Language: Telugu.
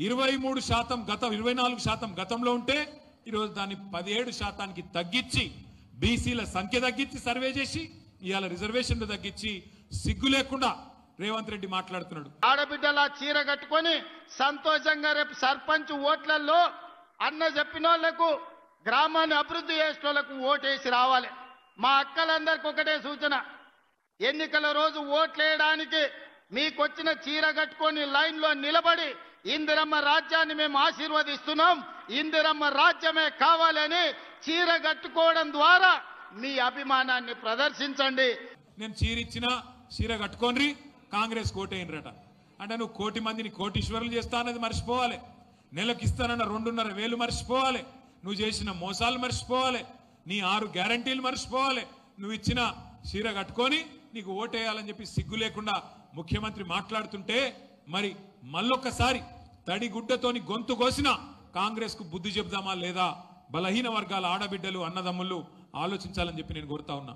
23% గత 24% గతంలో ఉంటే ఈరోజు దాన్ని 17%కి తగ్గించి బీసీల సంఖ్య తగ్గించి సర్వే చేసి ఇవాళ రిజర్వేషన్లు తగ్గించి సిగ్గు లేకుండా రేవంత్ రెడ్డి మాట్లాడుతున్నాడు. ఆడబిడ్డల చీర కట్టుకొని సంతోషంగా రేపు సర్పంచ్ ఓట్లలో అన్న చెప్పిన వాళ్లకు గ్రామాన్ని అభివృద్ధి చేసిన వాళ్ళకు ఓటేసి రావాలి. మా అక్కలందరికీ ఒకటే సూచన, ఎన్నికల రోజు ఓట్లేయడానికి మీకొచ్చిన చీర కట్టుకొని లైన్లో నిలబడి ఇందిరమ్మ రాజ్యాన్ని మేము ఆశీర్వదిస్తున్నాం, ఇందిరమ్మ రాజ్యమే కావాలని చీర కట్టుకోవడం ద్వారా మీ అభిమానాన్ని ప్రదర్శించండి. నేను చీర ఇచ్చినా చీర కట్టుకోండి కాంగ్రెస్ కోటేయనరట అంటే నువ్వు కోటి మందిని కోటీశ్వరులు చేస్తా అన్నది మర్చిపోవాలి, నెలకు ఇస్తానన్న 2,500 మర్చిపోవాలి, నువ్వు చేసిన మోసాలు మర్చిపోవాలి, నీ 6 గ్యారంటీలు మర్చిపోవాలి, నువ్వు ఇచ్చిన చీర కట్టుకొని నీకు ఓటేయాలని చెప్పి సిగ్గు లేకుండా ముఖ్యమంత్రి మాట్లాడుతుంటే మరి మళ్ళొక్కసారి తడిగుడ్డతోని గొంతు కోసిన కాంగ్రెస్ కు బుద్ధి చెప్దామా లేదా? బలహీన వర్గాల ఆడబిడ్డలు అన్నదమ్ములు ఆలోచించాలని చెప్పి నేను కోరుతా ఉన్నా.